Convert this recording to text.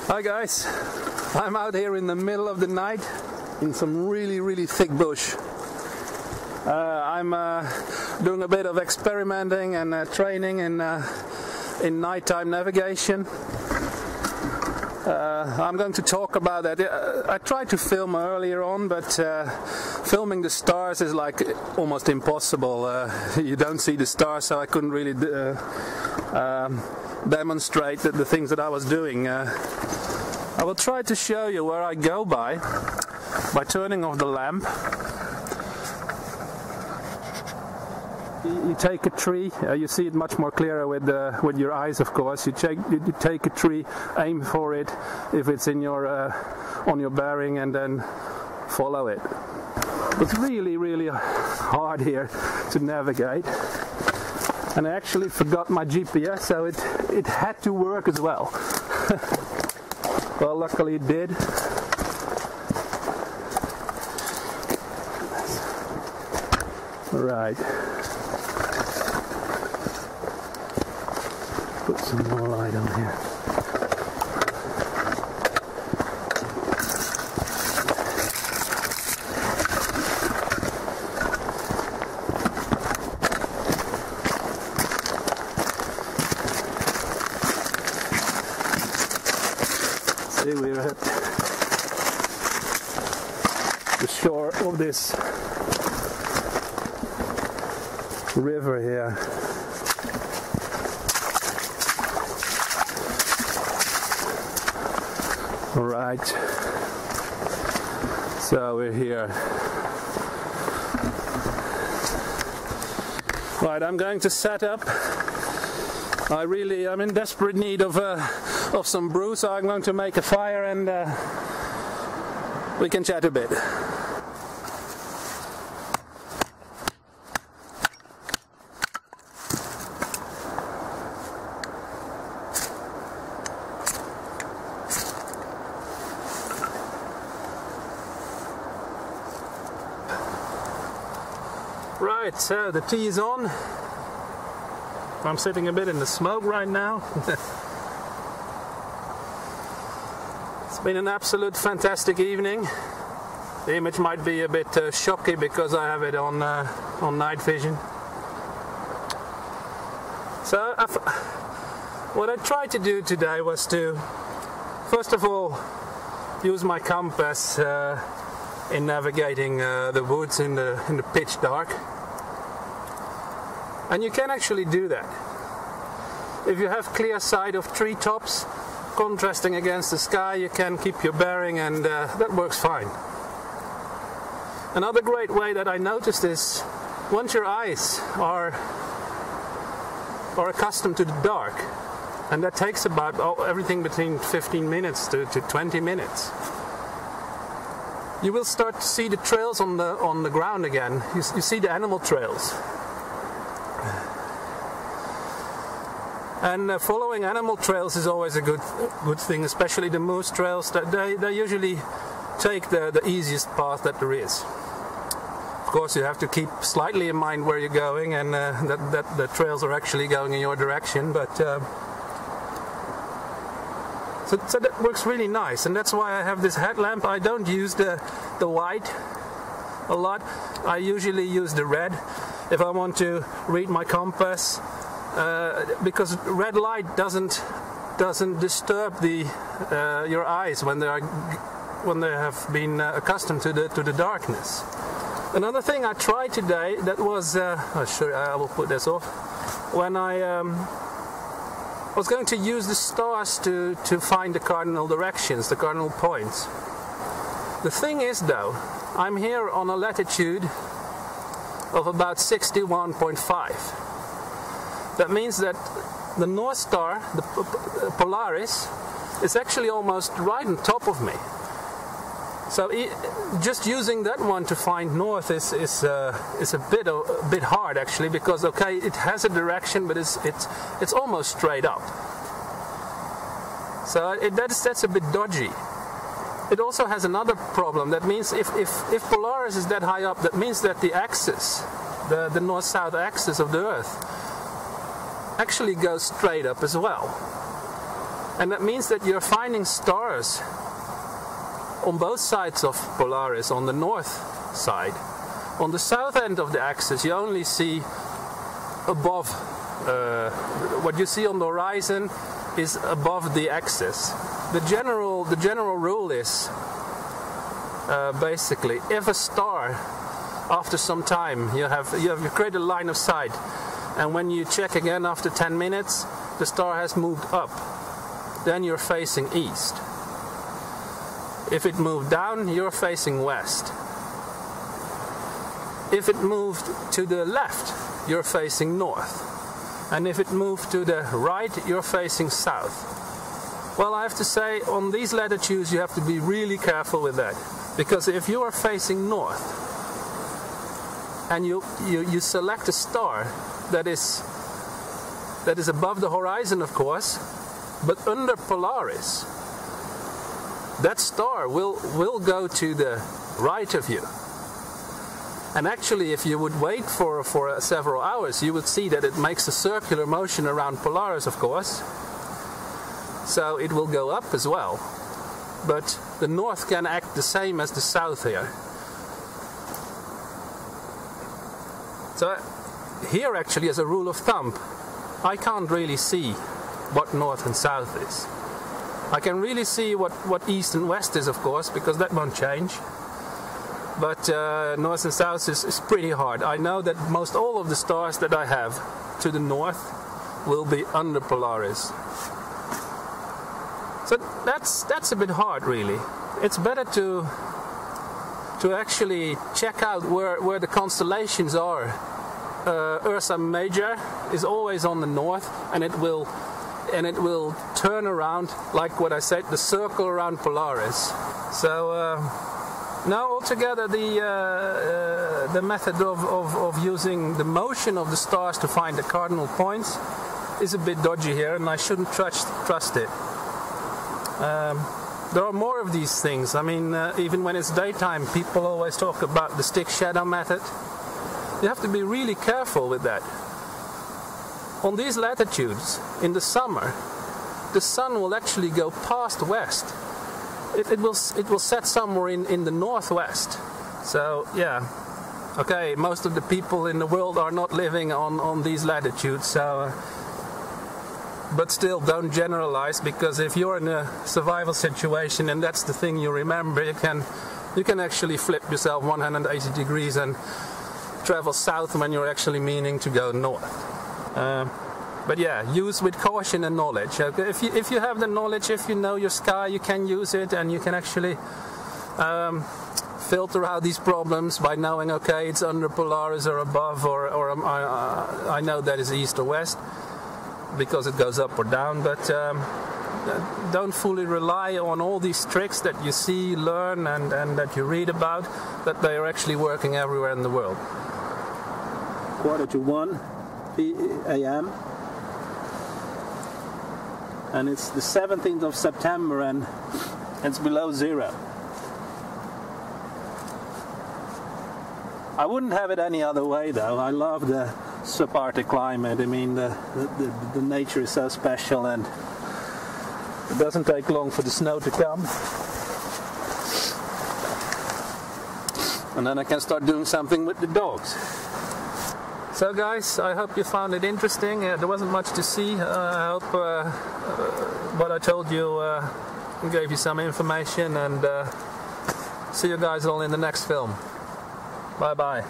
Hi guys, I'm out here in the middle of the night in some really thick bush. I'm doing a bit of experimenting and training in nighttime navigation. I'm going to talk about that. I tried to film earlier on, but filming the stars is like almost impossible. You don't see the stars, so I couldn't really demonstrate the things that I was doing. I will try to show you where I go by turning off the lamp. You take a tree, you see it much more clearer with your eyes, of course. You take a tree, aim for it if it's in your on your bearing, and then follow it. It's really hard here to navigate, and I actually forgot my GPS, so it had to work as well. Well, luckily it did. Right. Put some more light on here. See, we're at the shore of this river here. All right, so we're here. Right, I'm going to set up. I'm in desperate need of some brew, so I'm going to make a fire and we can chat a bit. Right, so the tea is on. I'm sitting a bit in the smoke right now. It's been an absolute fantastic evening. The image might be a bit shocky because I have it on night vision. So what I tried to do today was to, first of all, use my compass in navigating the woods in the pitch dark. And you can actually do that. If you have clear sight of treetops contrasting against the sky, you can keep your bearing, and that works fine. Another great way that I noticed is once your eyes are accustomed to the dark, and that takes about everything between 15 minutes to 20 minutes. You will start to see the trails on the ground again. You see the animal trails. And following animal trails is always a good thing, especially the moose trails. That they usually take the easiest path that there is. Of course, you have to keep slightly in mind where you're going, and that the trails are actually going in your direction. But so that works really nice, and that's why I have this headlamp. I don't use the white a lot. I usually use the red if I want to read my compass. Because red light doesn't disturb your eyes when they have been accustomed to the darkness. Another thing I tried today that was I will put this off. When I was going to use the stars to find the cardinal directions, the cardinal points. The thing is, though, I'm here on a latitude of about 61.5. That means that the North Star, the Polaris, is actually almost right on top of me. So just using that one to find north is a bit hard actually, because okay, it has a direction, but it's almost straight up. So that's a bit dodgy. It also has another problem. That means if Polaris is that high up, that means that the axis, the north-south axis of the Earth, actually goes straight up as well. And that means that you're finding stars on both sides of Polaris, on the north side. On the south end of the axis, you only see above, what you see on the horizon is above the axis. The general rule is, basically, if a star, after some time, you create a line of sight, and when you check again after 10 minutes, the star has moved up, then you're facing east. If it moved down, you're facing west. If it moved to the left, you're facing north. And if it moved to the right, you're facing south. Well, I have to say, on these latitudes, you have to be really careful with that. Because if you are facing north, and you select a star that is above the horizon, of course, but under Polaris, that star will go to the right of you. And actually, if you would wait for several hours, you would see that it makes a circular motion around Polaris, of course. So it will go up as well. But the north can act the same as the south here. So here, actually, as a rule of thumb, I can't really see what north and south is. I can really see what east and west is, of course, because that won't change. But north and south is pretty hard. I know that most all of the stars that I have to the north will be under Polaris. So that's a bit hard, really. It's better to actually check out where the constellations are. Ursa Major is always on the north, and it will turn around, like what I said, the circle around Polaris. So now altogether the method of using the motion of the stars to find the cardinal points is a bit dodgy here, and I shouldn't trust it. There are more of these things. I mean, even when it's daytime, people always talk about the stick shadow method. You have to be really careful with that. On these latitudes, in the summer, the sun will actually go past west. It will set somewhere in the northwest. So yeah, okay, most of the people in the world are not living on these latitudes, so but still, don't generalize, because if you're in a survival situation and that's the thing you remember, you can actually flip yourself 180 degrees and travel south when you're actually meaning to go north. But yeah, use with caution and knowledge. Okay? If you have the knowledge, if you know your sky, you can use it, and you can actually filter out these problems by knowing, okay, it's under Polaris or above, or I know that is east or west, because it goes up or down. But don't fully rely on all these tricks that you see, learn, and that you read about, that they are actually working everywhere in the world. 1:45 a.m. and it's the 17th of September, and it's below zero. I wouldn't have it any other way, though. I love the subarctic climate. I mean, the nature is so special, and it doesn't take long for the snow to come. And then I can start doing something with the dogs. So guys, I hope you found it interesting. There wasn't much to see. I hope what I told you gave you some information, and see you guys all in the next film. Bye bye.